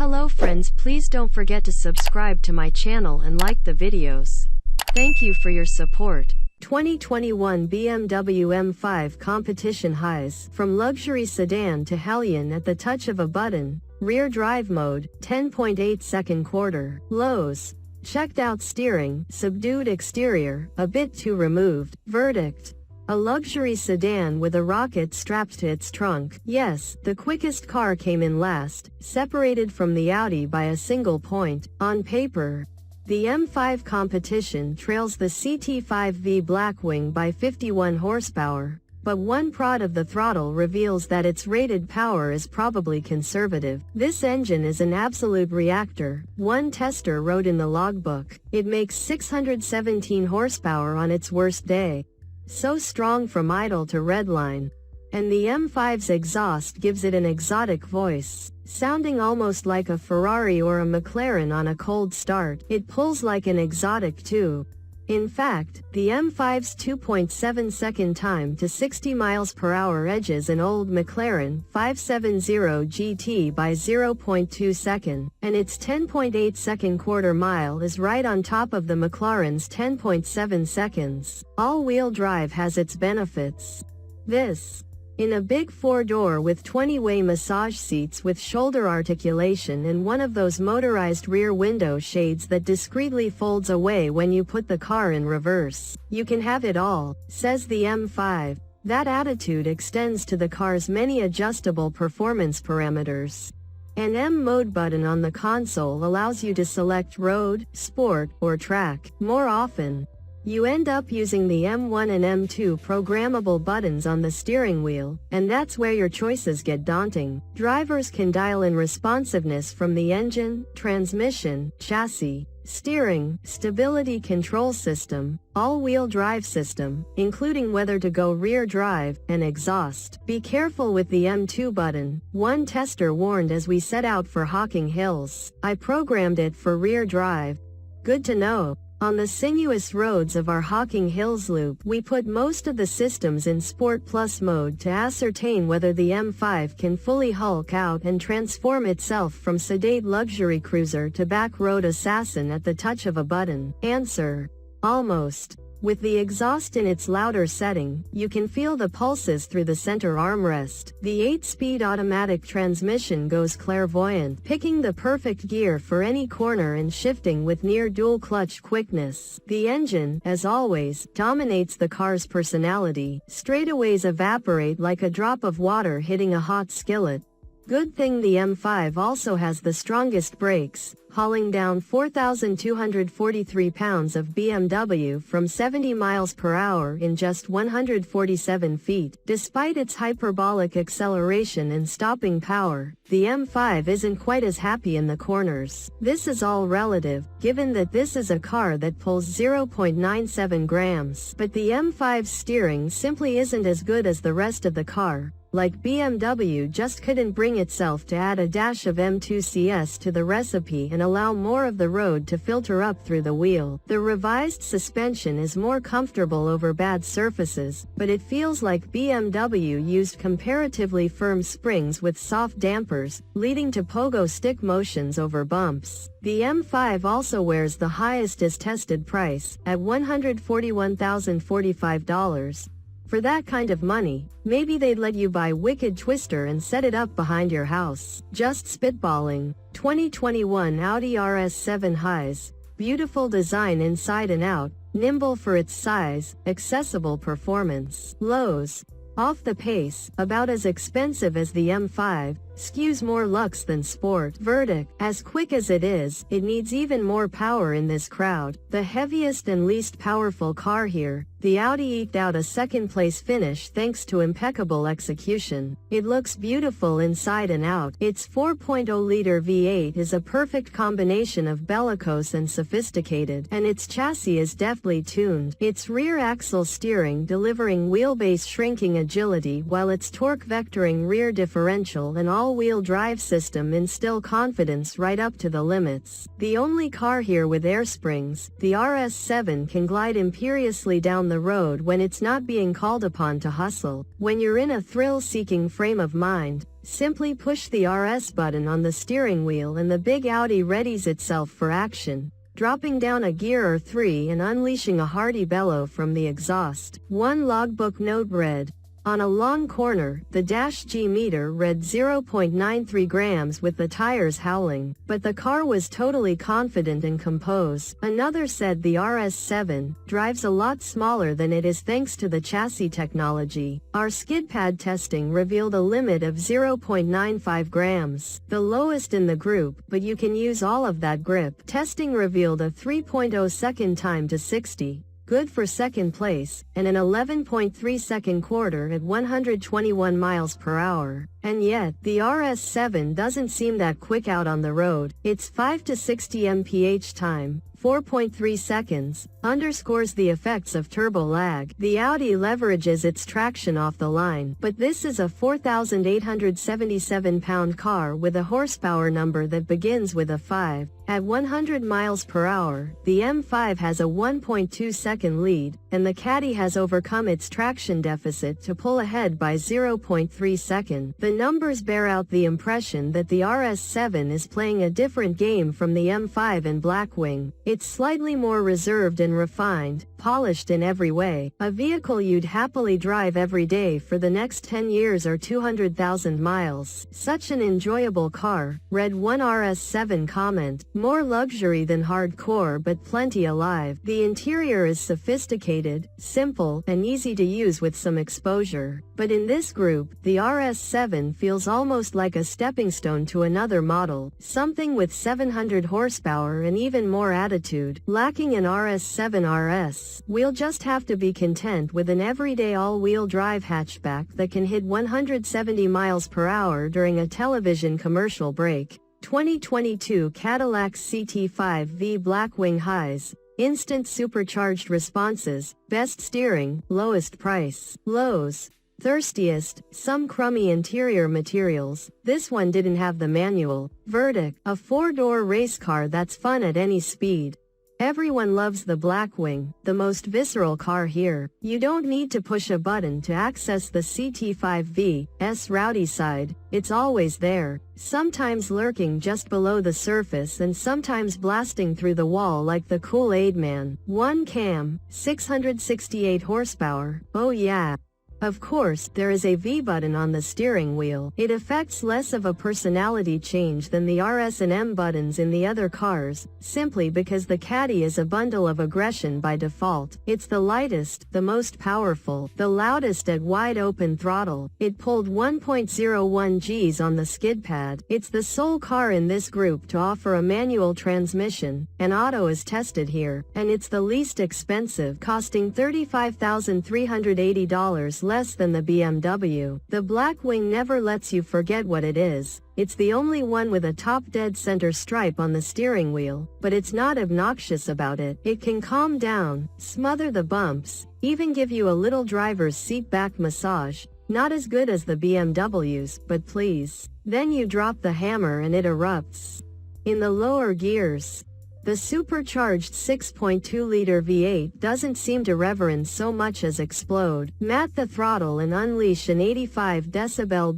Hello friends, please don't forget to subscribe to my channel and like the videos. Thank you for your support. 2021 BMW M5 Competition highs. From luxury sedan to Hellion at the touch of a button. Rear drive mode, 10.8-second quarter. Lows. Checked out steering, subdued exterior, a bit too removed. Verdict. A luxury sedan with a rocket strapped to its trunk. Yes, the quickest car came in last, separated from the Audi by a single point. On paper, the M5 Competition trails the CT5-V Blackwing by 51 horsepower, but one prod of the throttle reveals that its rated power is probably conservative. This engine is an absolute reactor, one tester wrote in the logbook. It makes 617 horsepower on its worst day. So strong from idle to redline. And the M5's exhaust gives it an exotic voice, sounding almost like a Ferrari or a McLaren on a cold start. It pulls like an exotic too. In fact, the M5's 2.7-second time to 60 miles per hour edges an old McLaren 570 GT by 0.2 second, and its 10.8-second quarter mile is right on top of the McLaren's 10.7 seconds. All-wheel drive has its benefits. This. In a big four-door with 20-way massage seats with shoulder articulation and one of those motorized rear window shades that discreetly folds away when you put the car in reverse. You can have it all, says the M5. That attitude extends to the car's many adjustable performance parameters. An M mode button on the console allows you to select road, sport, or track. More often, you end up using the M1 and M2 programmable buttons on the steering wheel, and that's where your choices get daunting. Drivers can dial in responsiveness from the engine, transmission, chassis, steering, stability control system, all-wheel drive system, including whether to go rear drive, and exhaust. Be careful with the M2 button, one tester warned as we set out for Hocking Hills. I programmed it for rear drive. Good to know. On the sinuous roads of our Hocking Hills loop, we put most of the systems in Sport Plus mode to ascertain whether the M5 can fully hulk out and transform itself from sedate luxury cruiser to back road assassin at the touch of a button. Answer: almost. With the exhaust in its louder setting, you can feel the pulses through the center armrest. The 8-speed automatic transmission goes clairvoyant, picking the perfect gear for any corner and shifting with near dual-clutch quickness. The engine, as always, dominates the car's personality. Straightaways evaporate like a drop of water hitting a hot skillet. Good thing the M5 also has the strongest brakes, hauling down 4,243 pounds of BMW from 70 miles per hour in just 147 feet. Despite its hyperbolic acceleration and stopping power, the M5 isn't quite as happy in the corners. This is all relative, given that this is a car that pulls 0.97 grams. But the M5's steering simply isn't as good as the rest of the car. Like BMW just couldn't bring itself to add a dash of M2 CS to the recipe and allow more of the road to filter up through the wheel. The revised suspension is more comfortable over bad surfaces, but it feels like BMW used comparatively firm springs with soft dampers, leading to pogo stick motions over bumps. The M5 also wears the highest as tested price, at $141,045. For that kind of money, maybe they'd let you buy Wicked Twister and set it up behind your house. Just spitballing. 2021 Audi RS7 highs. Beautiful design inside and out, nimble for its size, accessible performance. Lows. Off the pace, about as expensive as the M5, skews more luxe than sport. Verdict: as quick as it is, it needs even more power in this crowd. The heaviest and least powerful car here, the Audi eked out a second-place finish thanks to impeccable execution. It looks beautiful inside and out. Its 4.0-liter V8 is a perfect combination of bellicose and sophisticated, and its chassis is deftly tuned. Its rear axle steering delivering wheelbase shrinking agility while its torque vectoring rear differential and all all-wheel drive system instill confidence right up to the limits. The only car here with air springs, the RS7 can glide imperiously down the road when it's not being called upon to hustle. When you're in a thrill-seeking frame of mind, simply push the RS button on the steering wheel and the big Audi readies itself for action, dropping down a gear or three and unleashing a hearty bellow from the exhaust. One logbook note read, "On a long corner, the -G meter read 0.93 grams with the tires howling, but the car was totally confident and composed." Another said the RS7 drives a lot smaller than it is thanks to the chassis technology. "Our skid pad testing revealed a limit of 0.95 grams, the lowest in the group, but you can use all of that grip." Testing revealed a 3.0 second time to 60. Good for second place, and an 11.3 second quarter at 121 miles per hour. And yet, the RS7 doesn't seem that quick out on the road. Its 5 to 60 mph time, 4.3 seconds, underscores the effects of turbo lag. The Audi leverages its traction off the line, but this is a 4,877-pound car with a horsepower number that begins with a 5. At 100 miles per hour, the M5 has a 1.2 second lead, and the Caddy has overcome its traction deficit to pull ahead by 0.3 seconds. The numbers bear out the impression that the RS7 is playing a different game from the M5 and Blackwing. It's slightly more reserved and refined, polished in every way, a vehicle you'd happily drive every day for the next 10 years or 200,000 miles. "Such an enjoyable car," read one RS7 comment. "More luxury than hardcore but plenty alive." The interior is sophisticated, simple, and easy to use with some exposure. But in this group, the RS7 feels almost like a stepping stone to another model, something with 700 horsepower and even more attitude. Lacking an RS7 RS, we'll just have to be content with an everyday all-wheel drive hatchback that can hit 170 miles per hour during a television commercial break. 2022 Cadillac CT5-V Blackwing highs. Instant supercharged responses, best steering, lowest price. Lows. Thirstiest, some crummy interior materials. This one didn't have the manual. Verdict, a 4-door race car that's fun at any speed. Everyone loves the Blackwing, the most visceral car here. You don't need to push a button to access the CT5V's rowdy side. It's always there, sometimes lurking just below the surface and sometimes blasting through the wall like the Kool-Aid Man. 1 cam, 668 horsepower. Oh yeah. Of course, there is a V button on the steering wheel. It affects less of a personality change than the RS and M buttons in the other cars, simply because the Caddy is a bundle of aggression by default. It's the lightest, the most powerful, the loudest at wide open throttle. It pulled 1.01 Gs on the skid pad. It's the sole car in this group to offer a manual transmission, and auto is tested here, and it's the least expensive, costing $35,380 less than the BMW. The Blackwing never lets you forget what it is. It's the only one with a top dead center stripe on the steering wheel, but it's not obnoxious about it. It can calm down, smother the bumps, even give you a little driver's seat back massage. Not as good as the BMWs, but please. Then you drop the hammer and it erupts. In the lower gears, the supercharged 6.2-liter V8 doesn't seem to reverence so much as explode. Mat the throttle and unleash an 85 decibel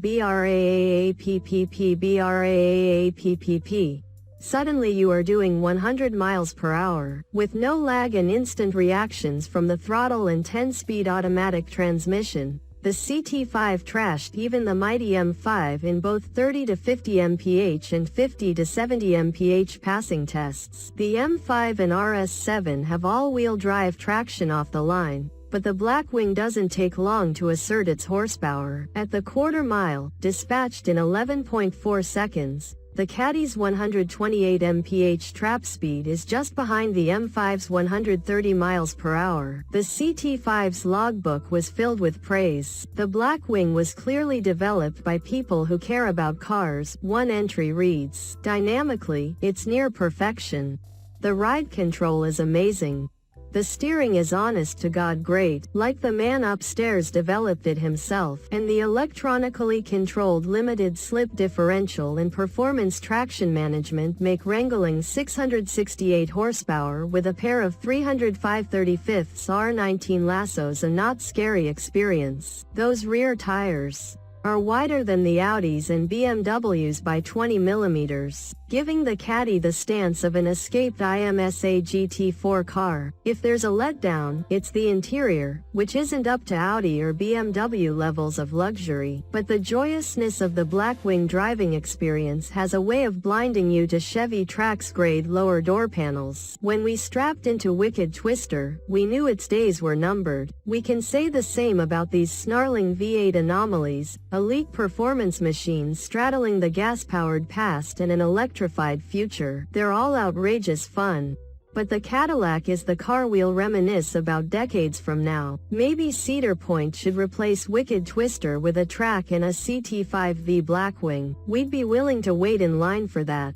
BRAAPPP. Suddenly you are doing 100 miles per hour, with no lag and instant reactions from the throttle and 10-speed automatic transmission. The CT5 trashed even the mighty M5 in both 30 to 50 mph and 50 to 70 mph passing tests. The M5 and RS7 have all-wheel drive traction off the line, but the Blackwing doesn't take long to assert its horsepower. At the quarter mile, dispatched in 11.4 seconds, the Caddy's 128 mph trap speed is just behind the M5's 130 miles per hour. The CT5's logbook was filled with praise. The Blackwing was clearly developed by people who care about cars. One entry reads, "Dynamically, it's near perfection. The ride control is amazing. The steering is honest-to-God great, like the man upstairs developed it himself, and the electronically controlled limited-slip differential and performance traction management make wrangling 668 horsepower with a pair of 305/35 R19 lassos a not scary experience. Those rear tires are wider than the Audis and BMWs by 20 mm, giving the Caddy the stance of an escaped IMSA GT4 car. If there's a letdown, it's the interior, which isn't up to Audi or BMW levels of luxury, but the joyousness of the Blackwing driving experience has a way of blinding you to Chevy Trax grade lower door panels. When we strapped into Wicked Twister, we knew its days were numbered. We can say the same about these snarling V8 anomalies, elite performance machines straddling the gas-powered past and an electrified future. They're all outrageous fun. But the Cadillac is the car we'll reminisce about decades from now. Maybe Cedar Point should replace Wicked Twister with a track and a CT5-V Blackwing. We'd be willing to wait in line for that.